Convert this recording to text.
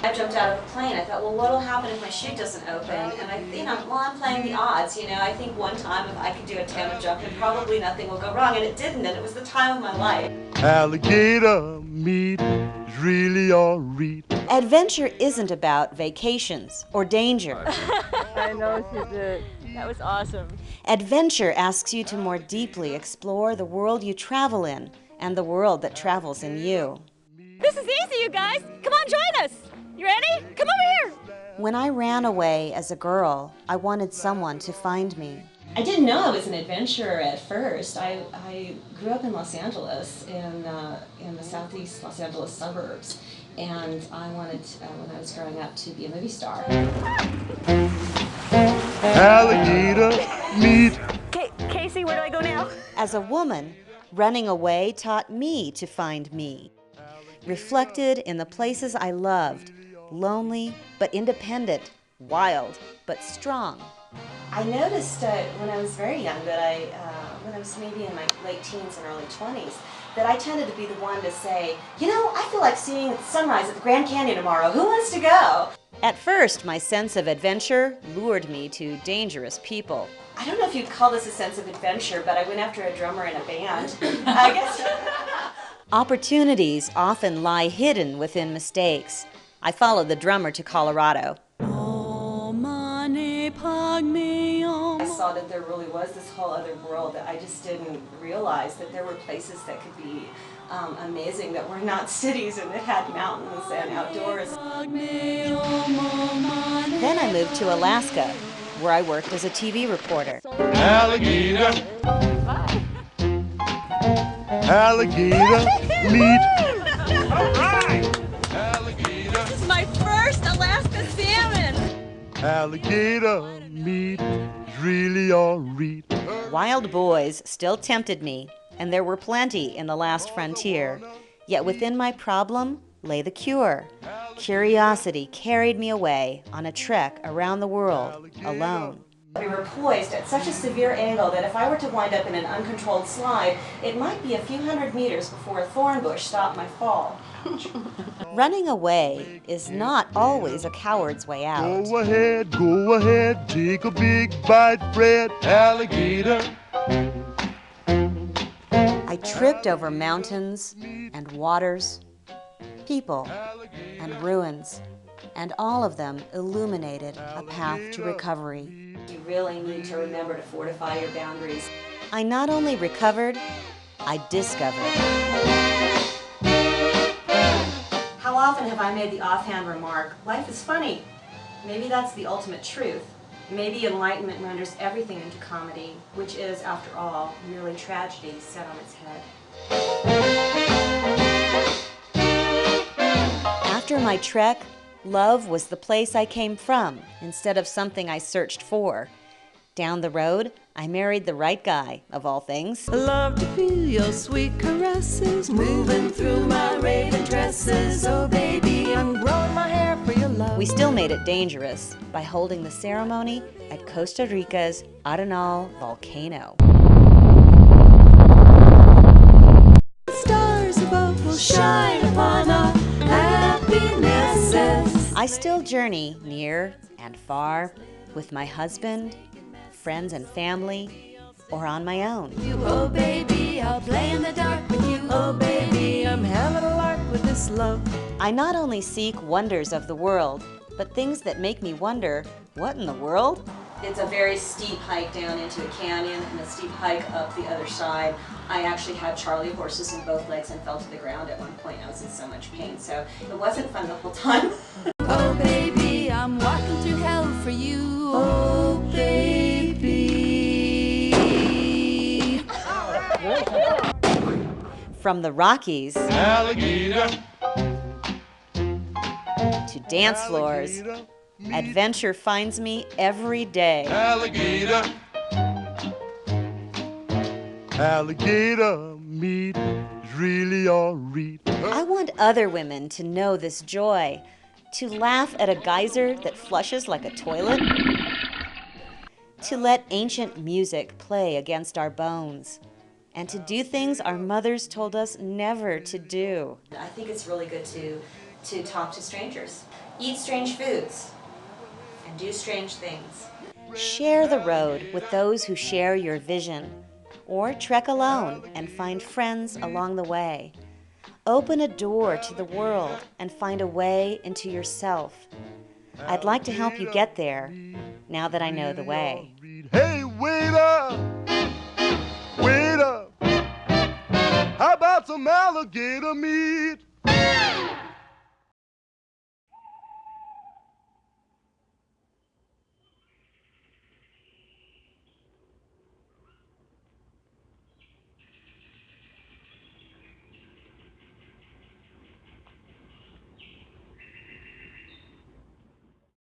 I jumped out of a plane. I thought, well, what'll happen if my chute doesn't open? And I'm playing the odds. I think one time if I could do a tandem jump, then probably nothing will go wrong, and it didn't, and it was the time of my life. Alligator meat is really all right. Adventure isn't about vacations or danger. I know she did. That was awesome. Adventure asks you to more deeply explore the world you travel in and the world that travels in you. This is easy, you guys. Come on, join us. You ready? Come over here. When I ran away as a girl, I wanted someone to find me. I didn't know I was an adventurer at first. I grew up in Los Angeles, in the southeast Los Angeles suburbs, and I wanted, when I was growing up, to be a movie star. Alligator meat. Casey, where do I go now? As a woman, running away taught me to find me. Reflected in the places I loved, lonely but independent, wild but strong. I noticed when I was very young that when I was maybe in my late teens and early 20s, that I tended to be the one to say, I feel like seeing the sunrise at the Grand Canyon tomorrow. Who wants to go? At first, my sense of adventure lured me to dangerous people. I don't know if you'd call this a sense of adventure, but I went after a drummer in a band. I guess. Opportunities often lie hidden within mistakes. I followed the drummer to Colorado. I saw that there really was this whole other world that I just didn't realize, that there were places that could be amazing, that were not cities and that had mountains and outdoors. Then I moved to Alaska, where I worked as a TV reporter. Alligator. Alligator meat. All right. This is my first Alaska salmon. Alligator meat is really all right. Wild boys still tempted me, and there were plenty in the last frontier. Yet within my problem lay the cure. Curiosity carried me away on a trek around the world alone. We were poised at such a severe angle that if I were to wind up in an uncontrolled slide, it might be a few hundred meters before a thorn bush stopped my fall. Running away is not always a coward's way out. Go ahead, take a big bite, Fred. Alligator. I tripped over mountains and waters, people and ruins, and all of them illuminated a path to recovery. You really need to remember to fortify your boundaries. I not only recovered, I discovered. How often have I made the offhand remark, life is funny? Maybe that's the ultimate truth. Maybe enlightenment renders everything into comedy, which is, after all, merely tragedy set on its head. After my trek, love was the place I came from, instead of something I searched for. Down the road, I married the right guy, of all things. I love to feel your sweet caresses moving through my raven tresses. Oh baby, I'm growing my hair for your love. We still made it dangerous by holding the ceremony at Costa Rica's Arenal volcano. Stars above will shine upon our happinesses. I still journey near and far with my husband, friends and family, or on my own. Oh baby, I'll play in the dark with you. Oh baby, I'm having a lark with this love. I not only seek wonders of the world, but things that make me wonder, what in the world? It's a very steep hike down into a canyon and a steep hike up the other side. I actually had Charlie horses in both legs and fell to the ground at one point. I was in so much pain, so it wasn't fun the whole time. Oh baby, I'm walking through hell for you. Oh baby. From the Rockies Alligator. to dance floors, adventure finds me every day. Alligator. Alligator meat is really all right. I want other women to know this joy, to laugh at a geyser that flushes like a toilet, to let ancient music play against our bones, and to do things our mothers told us never to do. I think it's really good to talk to strangers, eat strange foods, and do strange things. Share the road with those who share your vision, or trek alone and find friends along the way. Open a door to the world and find a way into yourself. I'd like to help you get there, now that I know the way. Hey, waiter, waiter, how about some alligator meat?